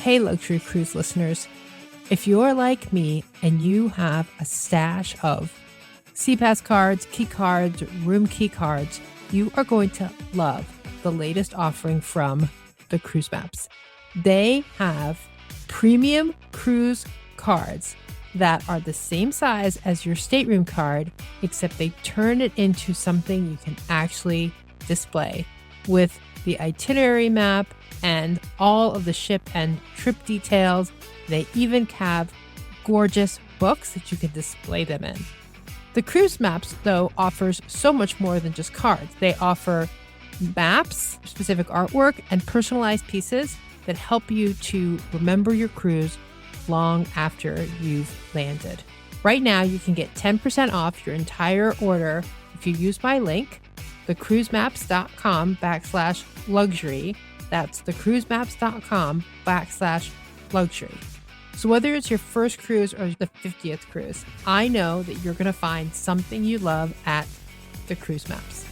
Hey, Luxury Cruise listeners. If you're like me and you have a stash of SeaPass cards, key cards, room key cards, you are going to love the latest offering from the Cruise Maps. They have premium cruise cards that are the same size as your stateroom card, except they turn it into something you can actually display with the itinerary map and all of the ship and trip details. They even have gorgeous books that you can display them in. The Cruise Maps, though, offers so much more than just cards. They offer maps, specific artwork, and personalized pieces that help you to remember your cruise long after you've landed. Right now, you can get 10% off your entire order if you use my link, thecruisemaps.com/luxury. That's thecruisemaps.com/luxury. So whether it's your first cruise or the 50th cruise, I know that you're going to find something you love at the Cruise Maps.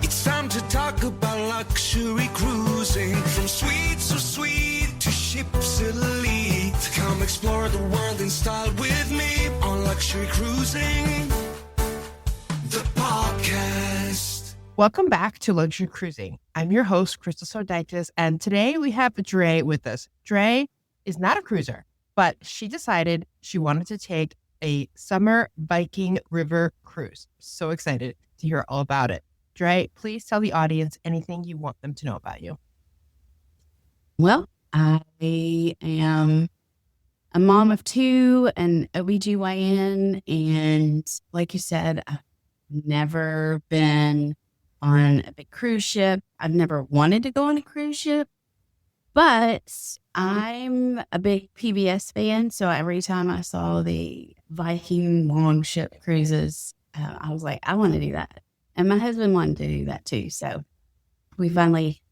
It's time to talk about luxury cruising. From suites so sweet to ships elite. Come explore the world in style with me on Luxury Cruising, the podcast. Welcome back to Luxury Cruising. I'm your host, Krystal Sodaitis, and today we have Dre with us. Dre is not a cruiser, but she decided she wanted to take a summer Viking River Cruise. So excited to hear all about it. Dre, please tell the audience anything you want them to know about you. Well, I am a mom of two, an OBGYN, and like you said, I've never been on a big cruise ship. I've never wanted to go on a cruise ship, but I'm a big PBS fan. So every time I saw the Viking longship cruises, I was like, I want to do that. And my husband wanted to do that too. So we finally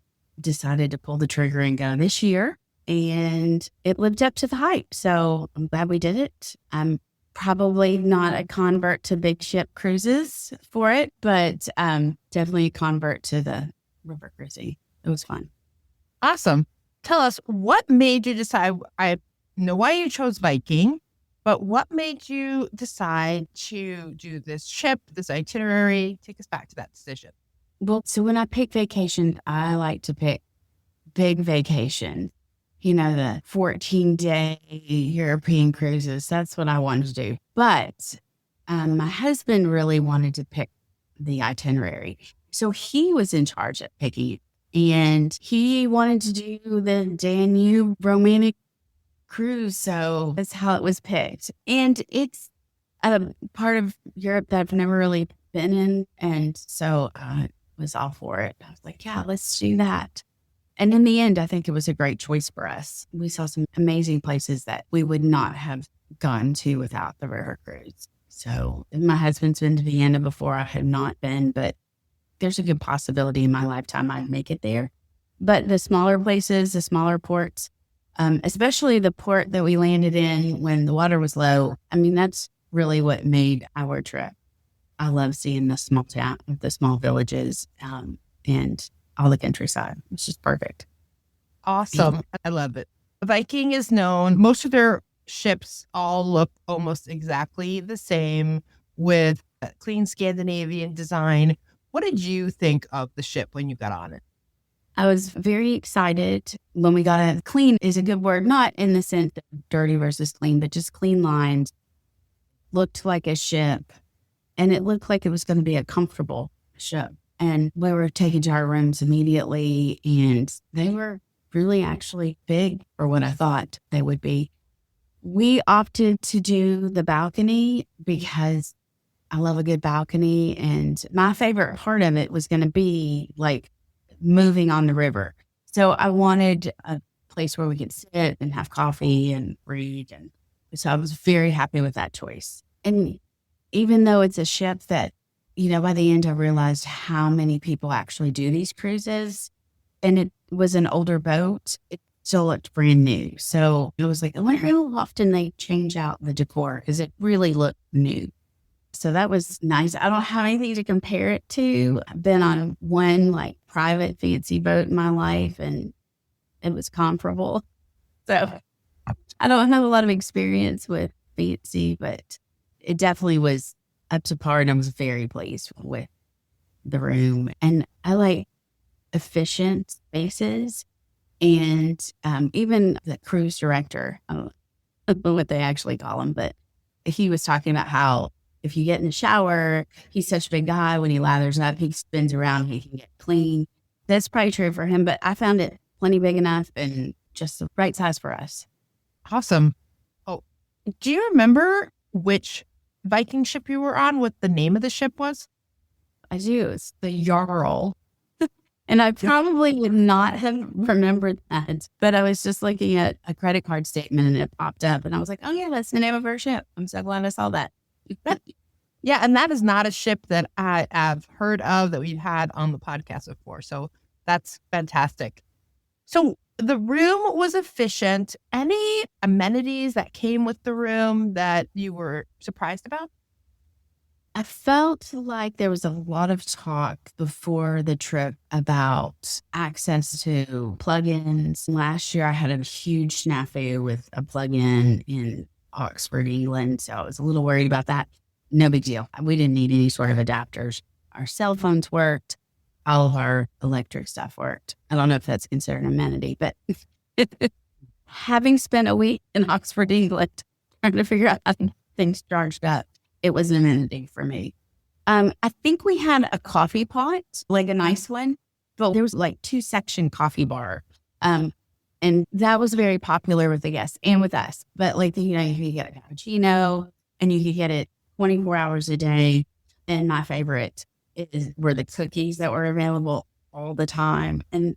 decided to pull the trigger and go this year. And it lived up to the hype. So I'm glad we did it. I'm probably not a convert to big ship cruises for it, but definitely a convert to the river cruising. It was fun. Awesome. Tell us, what made you decide? I know why you chose Viking, but what made you decide to do this ship, this itinerary? Take us back to that decision. Well, so when I pick vacation, I like to pick big vacation. You know, the 14-day European cruises. That's what I wanted to do. But my husband really wanted to pick the itinerary. So he was in charge of picking. And he wanted to do the Danube Romantic cruise. So that's how it was picked. And it's a part of Europe that I've never really been in. And so I was all for it. I was like, yeah, let's do that. And in the end, I think it was a great choice for us. We saw some amazing places that we would not have gone to without the river cruise. So my husband's been to Vienna before. I have not been, but there's a good possibility in my lifetime I'd make it there. But the smaller places, the smaller ports, especially the port that we landed in when the water was low, I mean, that's really what made our trip. I love seeing the small town, the small villages, and all the countryside. It's just perfect. Awesome. I love it. Viking is known, most of their ships all look almost exactly the same with a clean Scandinavian design. What did you think of the ship when you got on it? I was very excited when we got it. Clean is a good word, not in the sense of dirty versus clean, but just clean lines. Looked like a ship, and it looked like it was going to be a comfortable ship. And we were taken to our rooms immediately, and they were really actually big for what I thought they would be. We opted to do the balcony because I love a good balcony, and my favorite part of it was going to be like moving on the river. So I wanted a place where we could sit and have coffee and read, and so I was very happy with that choice. And even though it's a ship that, you know, by the end I realized how many people actually do these cruises, and it was an older boat, it still looked brand new. So it was like, I wonder how often they change out the decor, because it really looked new. So that was nice. I don't have anything to compare it to. I've been on one like private fancy boat in my life, and it was comparable. So I don't have a lot of experience with fancy, but it definitely was up to par, and I was very pleased with the room. And I like efficient spaces. And even the cruise director, I don't know what they actually call him, but he was talking about how if you get in the shower, he's such a big guy. When he lathers up, he spins around, he can get clean. That's probably true for him, but I found it plenty big enough and just the right size for us. Awesome. Oh, do you remember which Viking ship you were on? What the name of the ship was? I do. It's the Jarl. And I probably would not have remembered that, but I was just looking at a credit card statement and it popped up and I was like, oh yeah, that's the name of our ship. I'm so glad I saw that. Yeah. And that is not a ship that I have heard of that we've had on the podcast before. So that's fantastic. So the room was efficient. Any amenities that came with the room that you were surprised about? I felt like there was a lot of talk before the trip about access to plugins. Last year, I had a huge snafu with a plug-in in Oxford, England, so I was a little worried about that. No big deal. We didn't need any sort of adapters. Our cell phones worked. All of our electric stuff worked. I don't know if that's considered an amenity, but having spent a week in Oxford, England, trying to figure out how things charged up, it was an amenity for me. I think we had a coffee pot, like a nice one, but there was like 2-section coffee bar. And that was very popular with the guests and with us. But like, you could get a cappuccino and you could get it 24 hours a day. And my favorite were the cookies that were available all the time. And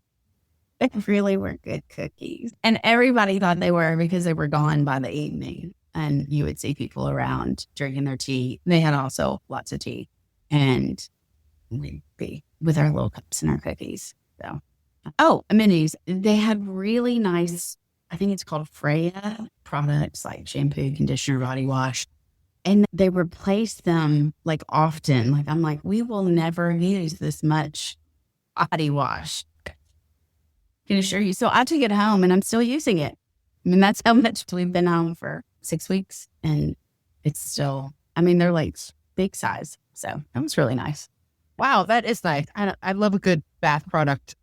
they really were good cookies. And everybody thought they were because they were gone by the evening. And you would see people around drinking their tea. They had also lots of tea. And we'd be with our little cups and our cookies. So, amenities. They had really nice, I think it's called Freya products like shampoo, conditioner, body wash. And they replace them like often. Like I'm like, we will never use this much body wash. Can assure you. So I took it home and I'm still using it. I mean, that's how much we've been home for 6 weeks. And it's still, they're like big size. So that was really nice. Wow, that is nice. I love a good bath product.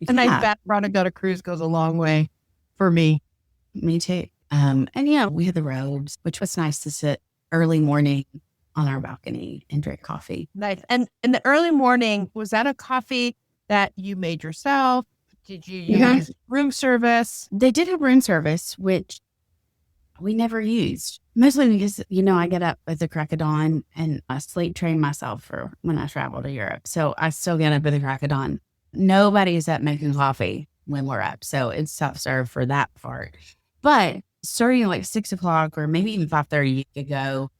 A nice bath product on a cruise goes a long way for me. Me too. And we had the robes, which was nice to sit early morning on our balcony and drink coffee. Nice. And in the early morning, was that a coffee that you made yourself? Did you use room service? They did have room service, which we never used. Mostly because, I get up at the crack of dawn and I sleep train myself for when I travel to Europe. So I still get up at the crack of dawn. Nobody's up making coffee when we're up. So it's self-serve for that part. But starting at like 6 o'clock or maybe even 5:30, you could go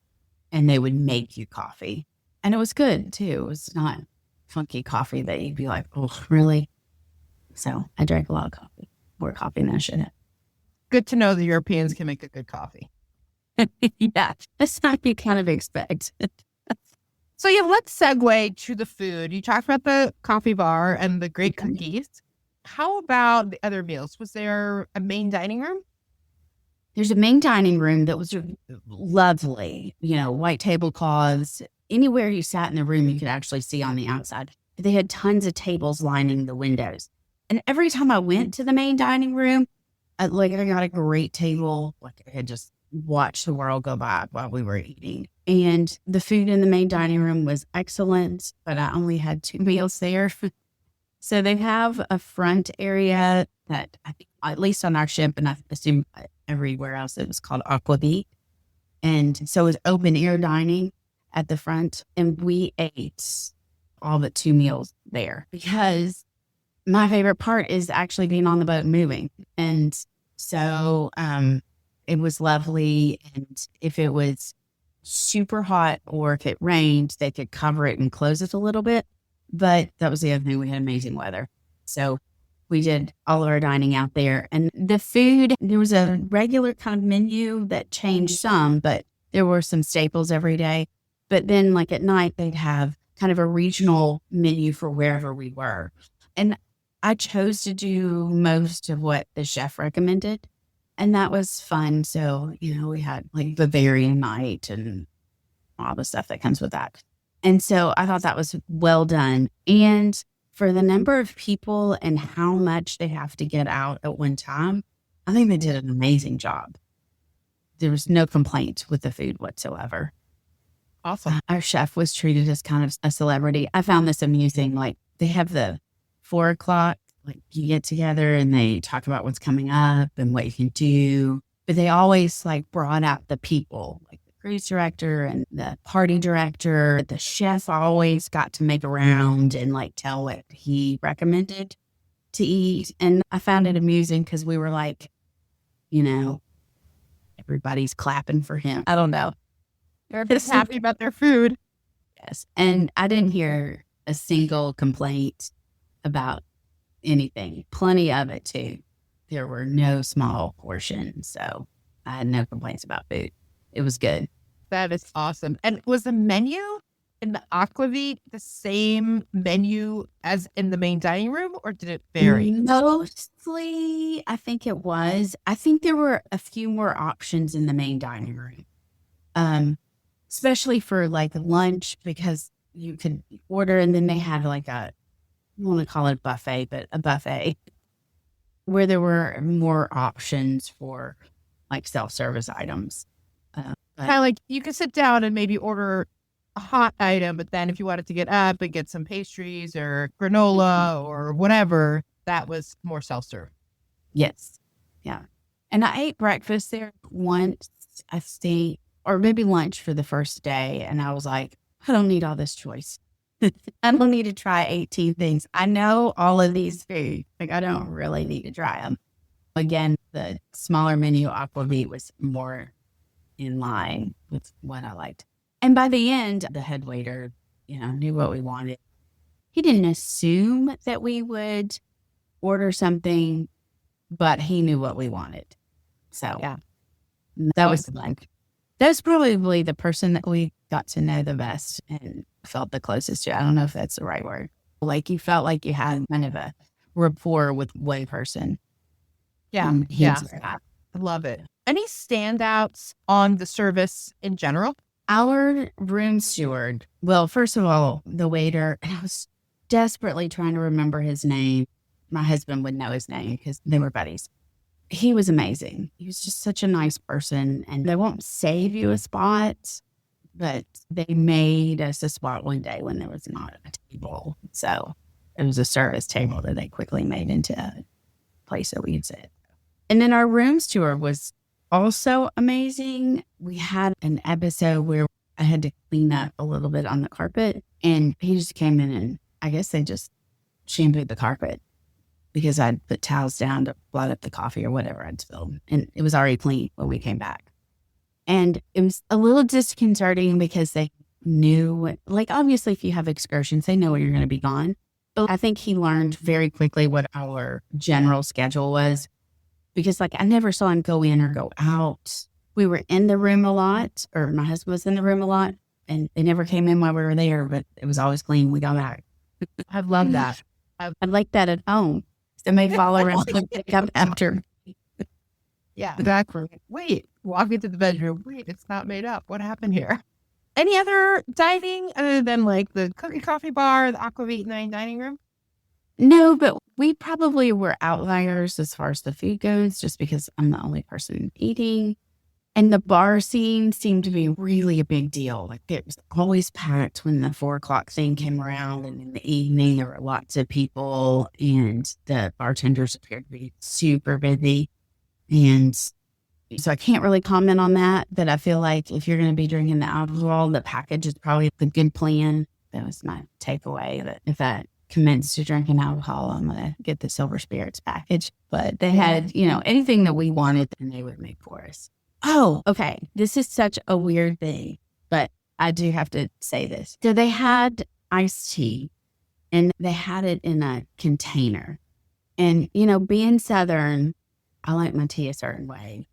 and they would make you coffee. And it was good too. It was not funky coffee that you'd be like, oh, really? So I drank a lot of coffee, more coffee than I should have. Good to know the Europeans can make a good coffee. Yeah, that's not what you kind of expect. So let's segue to the food. You talked about the coffee bar and the great cookies. How about the other meals? Was there a main dining room? There's a main dining room that was lovely, white tablecloths. Anywhere you sat in the room, you could actually see on the outside. They had tons of tables lining the windows. And every time I went to the main dining room, I got a great table. Like I had just watched the world go by while we were eating. And the food in the main dining room was excellent, but I only had 2 meals there. So they have a front area that I think, at least on our ship, and I assume everywhere else, it was called Aquavit. And so it was open air dining at the front. And we ate all but 2 meals there because my favorite part is actually being on the boat and moving. And so it was lovely. And if it was super hot or if it rained, they could cover it and close it a little bit. But that was the other thing. We had amazing weather. So we did all of our dining out there. And the food, there was a regular kind of menu that changed some, but there were some staples every day. But then like at night, they'd have kind of a regional menu for wherever we were. And I chose to do most of what the chef recommended. And that was fun. So, we had like Bavarian night and all the stuff that comes with that. And so I thought that was well done. And for the number of people and how much they have to get out at one time, I think they did an amazing job. There was no complaint with the food whatsoever. Awesome. Our chef was treated as kind of a celebrity. I found this amusing. Like they have the 4 o'clock, like you get together and they talk about what's coming up and what you can do. But they always like brought out the people, like the cruise director and the party director. The chef always got to make a round and like tell what he recommended to eat. And I found it amusing because we were like, everybody's clapping for him. I don't know. They're just happy about their food. Yes. And I didn't hear a single complaint about anything. Plenty of it too. There were no small portions. So I had no complaints about food. It was good. That is awesome. And was the menu in the Aquavit the same menu as in the main dining room, or did it vary? Mostly, I think it was. I think there were a few more options in the main dining room, especially for like lunch, because you could order and then they had like I want to call it a buffet, but a buffet where there were more options for like self-service items. Kind of like you could sit down and maybe order a hot item, but then if you wanted to get up and get some pastries or granola or whatever, that was more self-serve. Yes. Yeah. And I ate breakfast there once, I think, or maybe lunch for the first day. And I was like, I don't need all this choice. I don't need to try 18 things. I know all of these foods. Like, I don't really need to try them. Again, the smaller menu Aquavit was more in line with what I liked. And by the end, the head waiter, knew what we wanted. He didn't assume that we would order something, but he knew what we wanted. So yeah, that was fun. That was probably the person that we got to know the best and felt the closest to. I don't know if that's the right word. Like you felt like you had kind of a rapport with one person. Yeah. I love it. Any standouts on the service in general? Our room steward, well, first of all, the waiter, and I was desperately trying to remember his name. My husband would know his name because they were buddies. He was amazing. He was just such a nice person, and they won't save you a spot, but they made us a spot one day when there was not a table. So it was a service table that they quickly made into a place that we could sit. And then our room steward was also amazing. We had an episode where I had to clean up a little bit on the carpet, and he just came in and I guess they just shampooed the carpet because I'd put towels down to blot up the coffee or whatever I'd spilled. And it was already clean when we came back. And it was a little disconcerting because they knew, like, obviously if you have excursions, they know you're going to be gone. But I think he learned very quickly what our general schedule was. Because, like, I never saw him go in or go out. We were in the room a lot, or my husband was in the room a lot, and they never came in while we were there, but it was always clean. We got back. I love that. I'd like that at home. Somebody follow around and pick up after. Yeah, exactly. Wait, walk into the bedroom. Wait, it's not made up. What happened here? Any other dining other than like the cookie coffee bar, the Aquavit dining room? No, but we probably were outliers as far as the food goes, just because I'm the only person eating. And the bar scene seemed to be really a big deal. Like it was always packed when the 4 o'clock thing came around. And in the evening, there were lots of people and the bartenders appeared to be super busy. And so I can't really comment on that, but I feel like if you're going to be drinking the alcohol, the package is probably the good plan. That was my takeaway, that if I commence to drinking alcohol, I'm going to get the silver spirits package. But they had, anything that we wanted, and they would make for us. Oh, okay. This is such a weird thing, but I do have to say this. So they had iced tea, and they had it in a container. And, being Southern, I like my tea a certain way.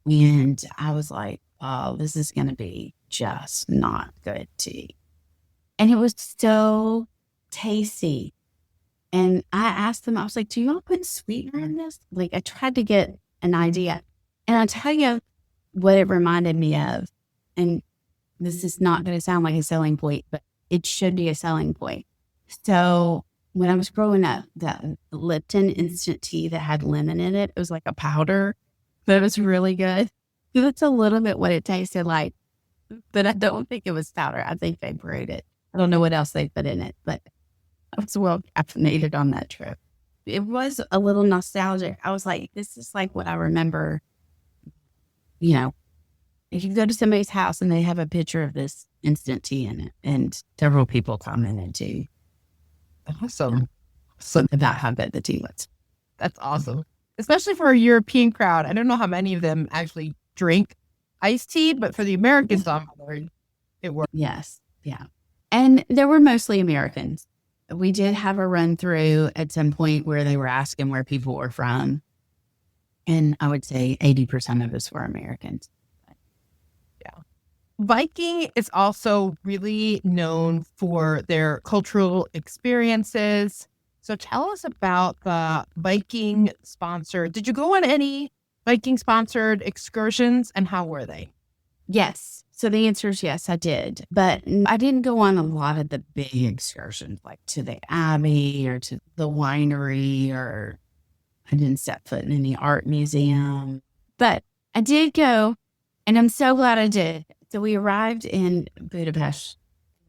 And I was like, oh, this is going to be just not good tea. And it was so tasty. And I asked them, I was like, do y'all put sweetener in this? Like, I tried to get an idea. And I'll tell you what it reminded me of. And this is not going to sound like a selling point, but it should be a selling point. So when I was growing up, that Lipton instant tea that had lemon in it, it was like a powder, but it was really good. That's a little bit what it tasted like, but I don't think it was powder. I think they brewed it. I don't know what else they put in it, but I was well caffeinated on that trip. It was a little nostalgic. I was like, this is like what I remember. You know, if you go to somebody's house and they have a picture of this instant tea in it, and several people commented too. Awesome. About how good the tea was. That's awesome. Especially for a European crowd. I don't know how many of them actually drink iced tea, but for the Americans on board, it worked. Yes. Yeah. And there were mostly Americans. We did have a run through at some point where they were asking where people were from. And I would say 80% of us were Americans. Yeah. Viking is also really known for their cultural experiences. So tell us about the Viking sponsored. Did you go on any Viking sponsored excursions, and how were they? Yes. So the answer is yes, I did. But I didn't go on a lot of the big excursions, like to the Abbey or to the winery, or I didn't set foot in any art museum. But I did go, and I'm so glad I did. So we arrived in Budapest,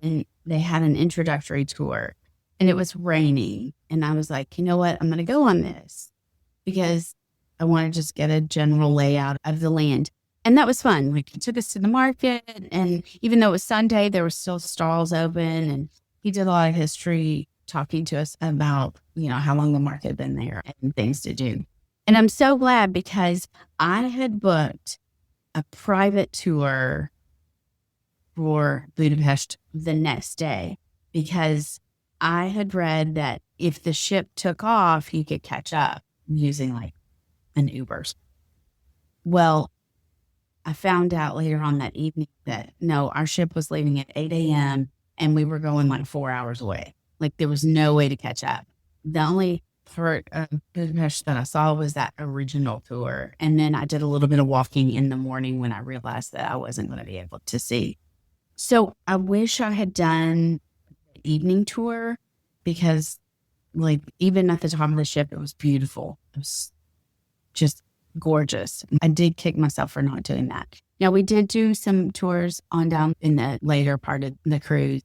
and they had an introductory tour, and it was raining. And I was like, you know what? I'm going to go on this because I want to just get a general layout of the land. And that was fun. Like, he took us to the market, and even though it was Sunday, there were still stalls open, and he did a lot of history talking to us about, you know, how long the market had been there and things to do. And I'm so glad because I had booked a private tour for Budapest the next day because I had read that if the ship took off, you could catch up using like an Uber. Well, I found out later on that evening that no, our ship was leaving at 8 a.m. and we were going like 4 hours away. Like, there was no way to catch up. The only part of Budapest that I saw was that original tour. And then I did a little bit of walking in the morning when I realized that I wasn't going to be able to see. So I wish I had done the evening tour because, like, even at the top of the ship, it was beautiful. It was just gorgeous. I did kick myself for not doing that. Now, we did do some tours on down in the later part of the cruise.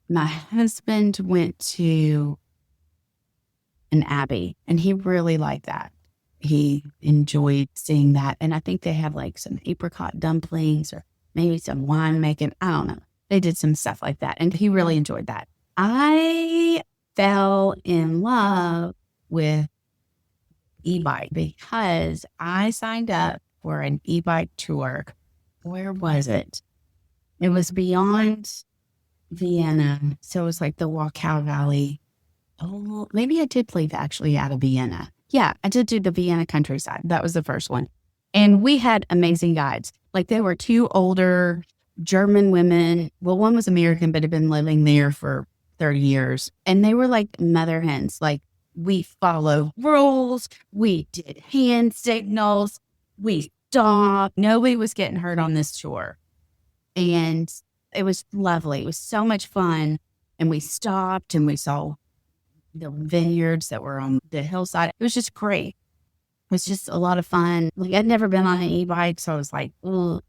My husband went to an abbey, and he really liked that. He enjoyed seeing that. And I think they have like some apricot dumplings or maybe some wine making. I don't know. They did some stuff like that, and he really enjoyed that. I fell in love with e-bike because I signed up for an e-bike tour. Where was it? It was beyond Vienna. So it was like the Wachau Valley. Oh, maybe I did leave actually out of Vienna. Yeah, I did do the Vienna countryside. That was the first one. And we had amazing guides. Like, they were two older German women. Well, one was American, but had been living there for 30 years. And they were like mother hens. Like, we followed rules. We did hand signals. We stopped. Nobody was getting hurt on this tour. And it was lovely. It was so much fun. And we stopped and we saw the vineyards that were on the hillside. It was just great. It was just a lot of fun. Like, I'd never been on an e-bike, so I was like, oh,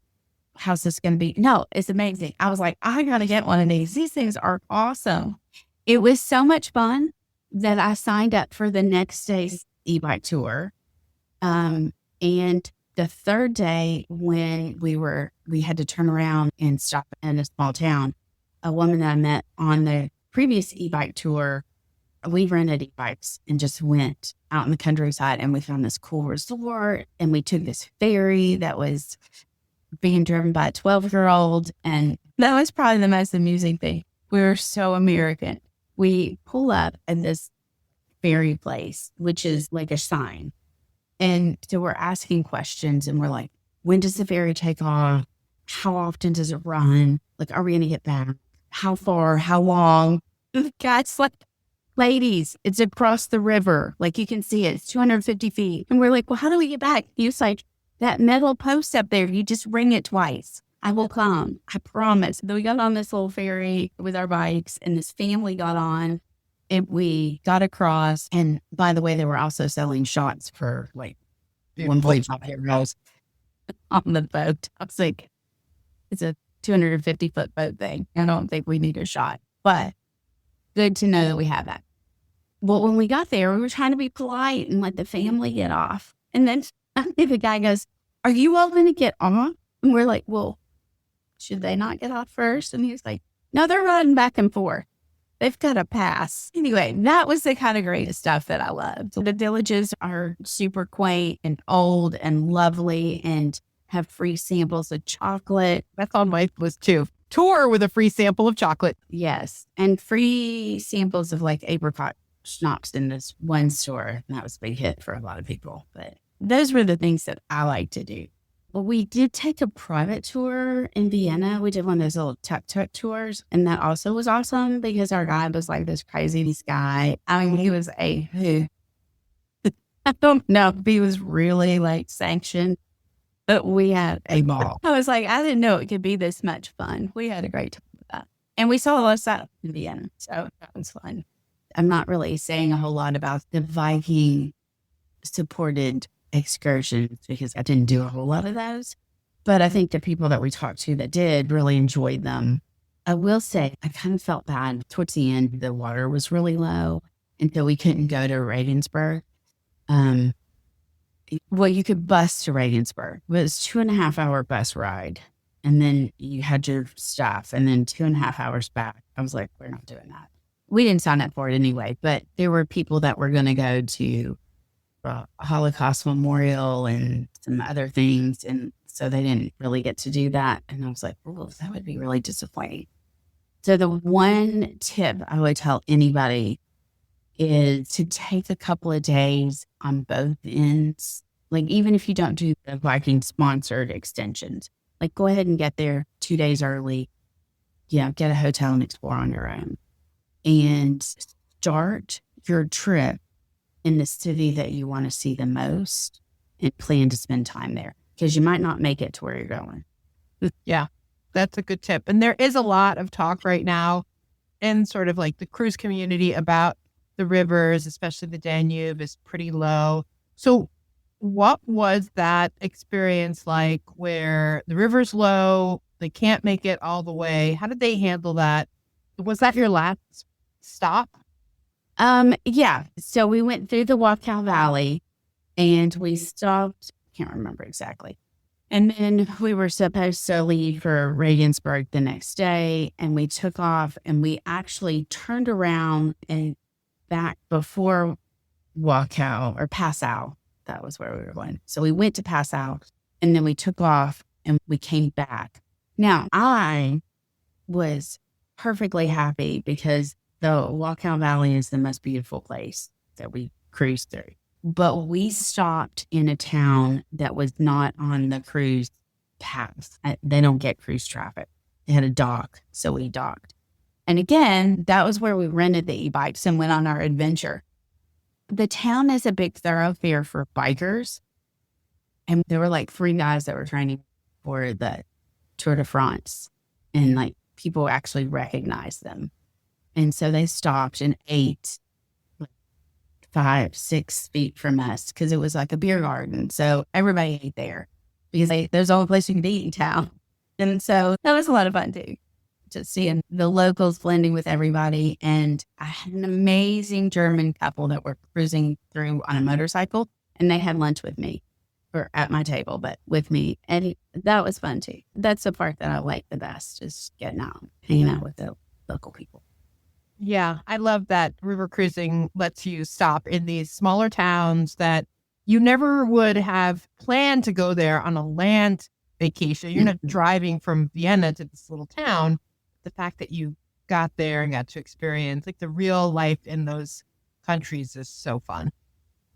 how's this going to be? No, it's amazing. I was like, I got to get one of these. These things are awesome. It was so much fun that I signed up for the next day's e-bike tour. And the third day, when we had to turn around and stop in a small town, a woman that I met on the previous e-bike tour, we rented e-bikes and just went out in the countryside, and we found this cool resort, and we took this ferry that was being driven by a 12-year-old. And that was probably the most amusing thing. We were so American. We pull up at this ferry place, which is like a sign. And so we're asking questions, and we're like, when does the ferry take off? How often does it run? Like, are we going to get back? How far? How long? The guy's like, ladies, it's across the river. Like you can see it. It's 250 feet. And we're like, well, how do we get back? He was like, that metal post up there, you just ring it twice. I will come. I promise. Then we got on this little ferry with our bikes and this family got on and we got across. And by the way, they were also selling shots for like 1.5 euros on the boat. I was like, it's a 250-foot boat thing. I don't think we need a shot, but good to know that we have that. Well, when we got there, we were trying to be polite and let the family get off. And then the guy goes, are you all going to get off? And we're like, well, should they not get off first? And he was like, no, they're running back and forth. They've got a pass. Anyway, that was the kind of great stuff that I loved. The villages are super quaint and old and lovely and have free samples of chocolate. That's on my list too. Tour with a free sample of chocolate. Yes. And free samples of like apricot schnapps in this one store. And that was a big hit for a lot of people. But those were the things that I like to do. Well, we did take a private tour in Vienna. We did one of those little tuk-tuk tours. And that also was awesome because our guide was like this crazy guy. I mean, he was I don't know if he was really like sanctioned, but we had a ball. I was like, I didn't know it could be this much fun. We had a great time with that. And we saw a lot of stuff in Vienna. So that was fun. I'm not really saying a whole lot about the Viking supported excursions because I didn't do a whole lot of those. But I think the people that we talked to that did really enjoyed them. I will say I kind of felt bad towards the end. The water was really low until we couldn't go to Regensburg. Well, you could bus to Regensburg, but it's 2.5 hour bus ride. And then you had your stuff and then 2.5 hours back. I was like, we're not doing that. We didn't sign up for it anyway, but there were people that were going to go to Holocaust Memorial and some other things. And so they didn't really get to do that. And I was like, oh, that would be really disappointing. So the one tip I would tell anybody is to take a couple of days on both ends. Like even if you don't do the Viking sponsored extensions, like go ahead and get there 2 days early, get a hotel and explore on your own. And start your trip in the city that you want to see the most and plan to spend time there because you might not make it to where you're going. Yeah, that's a good tip. And there is a lot of talk right now in sort of like the cruise community about the rivers, especially the Danube is pretty low. So what was that experience like where the river's low, they can't make it all the way? How did they handle that? Was that your last stop? Yeah. So we went through the Wachau Valley and we stopped, can't remember exactly. And then we were supposed to leave for Regensburg the next day and we took off and we actually turned around and back before Wachau or Passau. That was where we were going. So we went to Passau and then we took off and we came back. Now I was perfectly happy because the Wachau Valley is the most beautiful place that we cruised through. But we stopped in a town that was not on the cruise paths. They don't get cruise traffic. They had a dock, so we docked. And again, that was where we rented the e-bikes and went on our adventure. The town is a big thoroughfare for bikers. And there were like 3 guys that were training for the Tour de France. And like people actually recognized them. And so they stopped and ate 5-6 feet from us because it was like a beer garden. So everybody ate there because there's the only place you can eat in town. And so that was a lot of fun too, just seeing the locals blending with everybody. And I had an amazing German couple that were cruising through on a motorcycle and they had lunch with me or at my table, but with me. And that was fun too. That's the part that I like the best is getting out, hanging out with the local people. Yeah, I love that river cruising lets you stop in these smaller towns that you never would have planned to go there on a land vacation. You're not driving from Vienna to this little town. The fact that you got there and got to experience like the real life in those countries is so fun.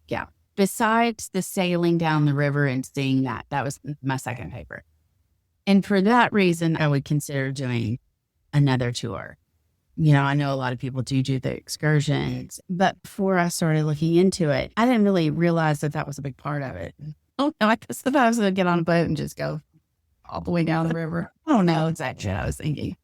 Yeah. Besides the sailing down the river and seeing that was my second favorite. And for that reason, I would consider doing another tour. I know a lot of people do the excursions, but before I started looking into it, I didn't really realize that was a big part of it. Oh, no, I just thought I was going to get on a boat and just go all the way down the river. I don't know exactly what I was thinking,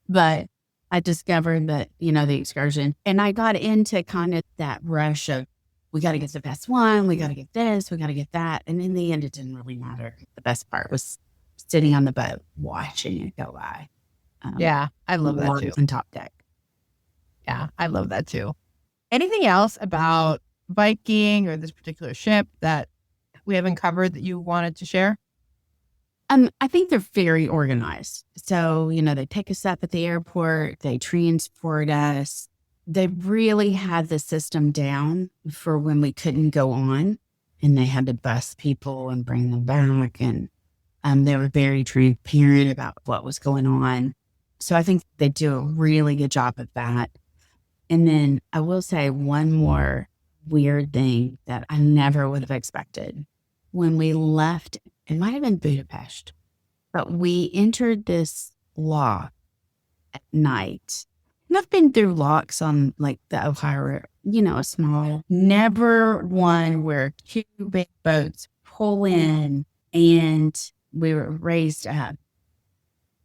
but I discovered that, the excursion, and I got into kind of that rush of, we got to get the best one. We got to get this. We got to get that. And in the end, it didn't really matter. The best part was sitting on the boat, watching it go by. I love that too. On top deck. Yeah, I love that too. Anything else about Viking or this particular ship that we haven't covered that you wanted to share? I think they're very organized. So, they pick us up at the airport, they transport us. They really had the system down for when we couldn't go on, and they had to bus people and bring them back. And they were very transparent about what was going on. So I think they do a really good job of that. And then I will say one more weird thing that I never would have expected. When we left, it might have been Budapest, but we entered this lock at night. And I've been through locks on like the Ohio, a small, never one where two big boats pull in and we were raised up.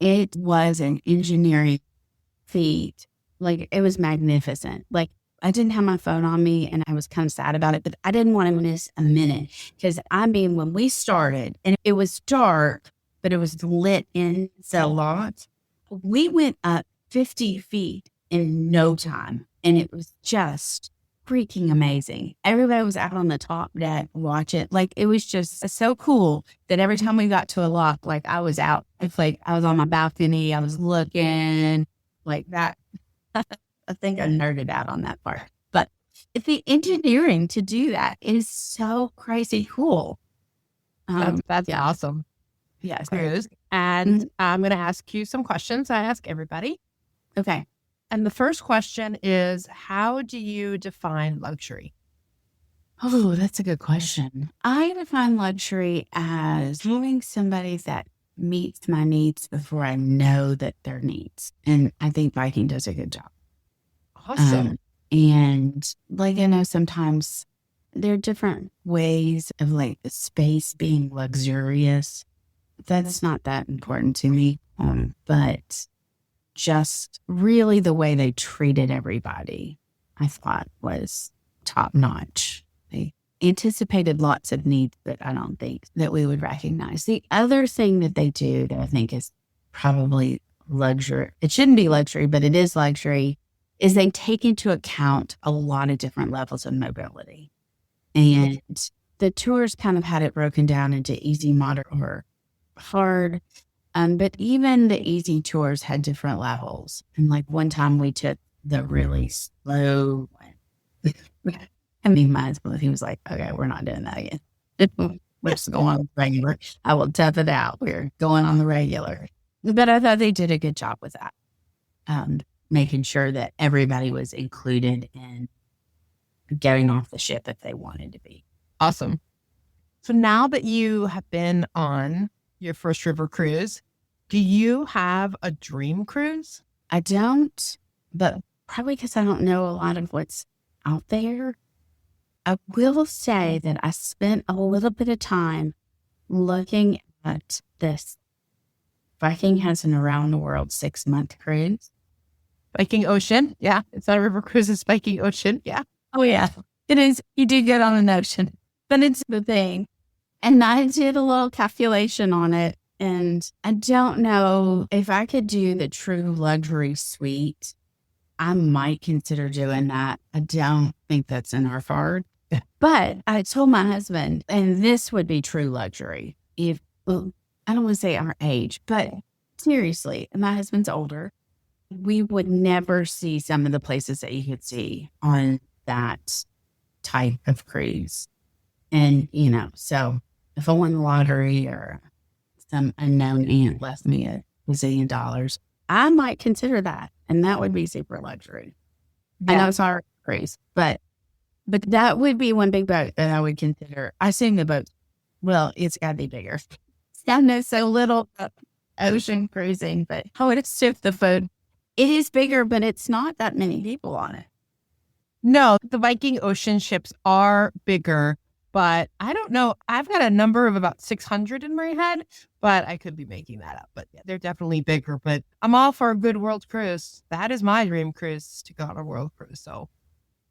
It was an engineering feat. Like, it was magnificent. Like, I didn't have my phone on me and I was kind of sad about it, but I didn't want to miss a minute. Because, when we started and it was dark, but it was lit in the lot, we went up 50 feet in no time. And it was just freaking amazing. Everybody was out on the top deck, watch it. Like, it was just so cool that every time we got to a lock, like, I was out. It's like I was on my balcony. I was looking like that. I think I nerded out on that part. But the engineering to do that is so crazy cool. That's awesome. Yes. And I'm going to ask you some questions I ask everybody. Okay. And the first question is, how do you define luxury? Oh, that's a good question. I define luxury as having somebody that meets my needs before I know that they're needs. And I think Viking does a good job. Awesome. And like, I know sometimes there are different ways of like the space being luxurious. That's not that important to me. But just really the way they treated everybody, I thought was top notch. They anticipated lots of needs that I don't think that we would recognize. The other thing that they do that I think is probably luxury, it shouldn't be luxury, but it is luxury, is they take into account a lot of different levels of mobility. And the tours kind of had it broken down into easy, moderate, or hard. But even the easy tours had different levels. And like one time we took the really slow one. My husband, he was like, okay, we're not doing that again. Let's go on regular. I will tough it out. We're going on the regular. But I thought they did a good job with that. Making sure that everybody was included in getting off the ship if they wanted to be. Awesome. So now that you have been on your first river cruise, do you have a dream cruise? I don't, but probably because I don't know a lot of what's out there. I will say that I spent a little bit of time looking at this. Viking has an around the world 6-month cruise. Viking Ocean. Yeah. It's not a river cruise. It's Viking Ocean. Yeah. Oh, yeah. It is. You do get on an ocean, but it's the thing. And I did a little calculation on it. And I don't know if I could do the true luxury suite. I might consider doing that. I don't think that's in our card. But I told my husband, and this would be true luxury. I don't want to say our age, but seriously, my husband's older. We would never see some of the places that you could see on that type of cruise. And, so if I won the lottery or some unknown aunt left me $1 bazillion, I might consider that. And that would be super luxury. Yeah. I know it's not a cruise, but that would be one big boat that I would consider. I assume the boat, well, it's got to be bigger. I know so little about ocean cruising, but I would assume the boat It is bigger, but it's not that many people on it. No, the Viking Ocean ships are bigger, but I don't know. I've got a number of about 600 in my head, but I could be making that up. But yeah, they're definitely bigger. But I'm all for a good world cruise. That is my dream cruise, to go on a world cruise. So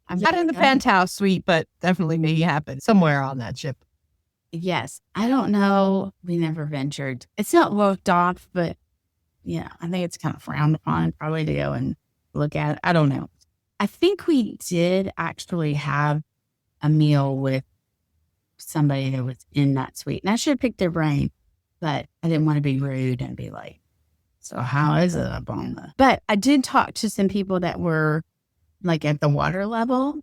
I'm not in the penthouse suite, but definitely make it happen somewhere on that ship. Yes. I don't know. We never ventured. It's not looked off, but yeah, I think it's kind of frowned upon probably to go and look at it. I don't know. I think we did actually have a meal with somebody that was in that suite. And I should have picked their brain, but I didn't want to be rude and be like, so how is it up on the... But I did talk to some people that were like at the water level,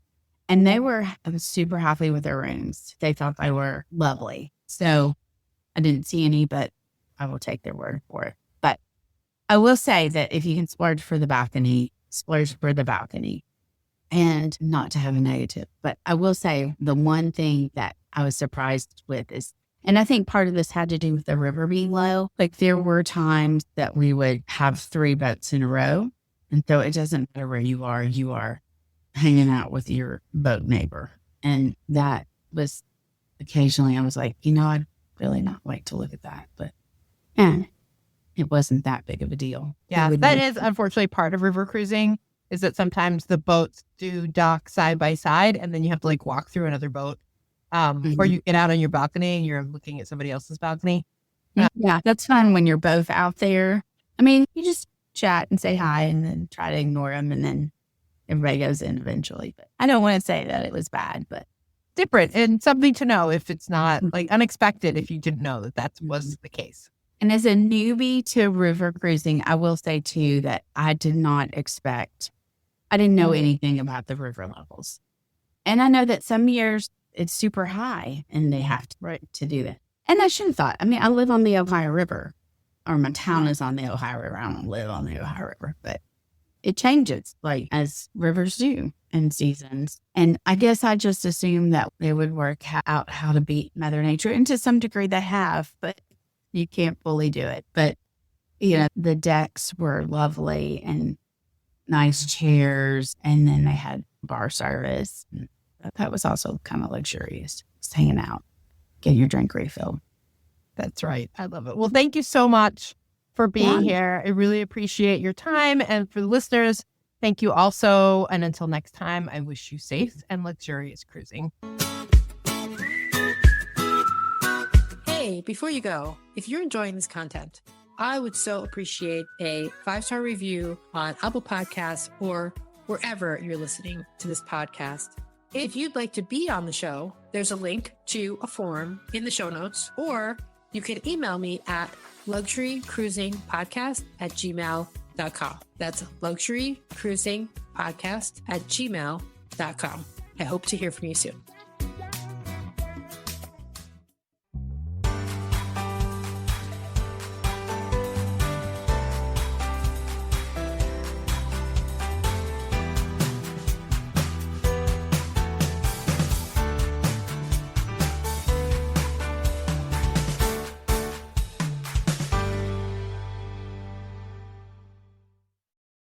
and they were super happy with their rooms. They thought they were lovely. So I didn't see any, but I will take their word for it. But I will say that if you can splurge for the balcony, splurge for the balcony. And not to have a negative, but I will say the one thing that I was surprised with is, and I think part of this had to do with the river being low. Like there were times that we would have 3 boats in a row. And so it doesn't matter where you are hanging out with your boat neighbor. And that was occasionally I was like, I'd really not like to look at that, but it wasn't that big of a deal. Yeah, that is unfortunately part of river cruising. Is that sometimes the boats do dock side by side, and then you have to like walk through another boat, or you get out on your balcony and you're looking at somebody else's balcony. Yeah, that's fun when you're both out there. I mean, you just chat and say hi and then try to ignore them, and then everybody goes in eventually. But I don't want to say that it was bad, but different and something to know if it's not like unexpected if you didn't know that was the case. And as a newbie to river cruising, I will say too that I didn't know anything about the river levels. And I know that some years it's super high and they have to do that. And I should have thought, I mean, I live on the Ohio River, or my town is on the Ohio River. I don't live on the Ohio River, but it changes like as rivers do in seasons. And I guess I just assumed that they would work out how to beat Mother Nature. And to some degree they have, but you can't fully do it. But, the decks were lovely and nice chairs, and then they had bar service. That was also kind of luxurious. Just hanging out, get your drink refilled. That's right. I love it. Well, thank you so much for being here. I really appreciate your time. And for the listeners, thank you also. And until next time, I wish you safe and luxurious cruising. Hey, before you go, if you're enjoying this content, I would so appreciate a 5-star review on Apple Podcasts or wherever you're listening to this podcast. If you'd like to be on the show, there's a link to a form in the show notes, or you can email me at luxurycruisingpodcast@gmail.com. That's luxurycruisingpodcast@gmail.com. I hope to hear from you soon.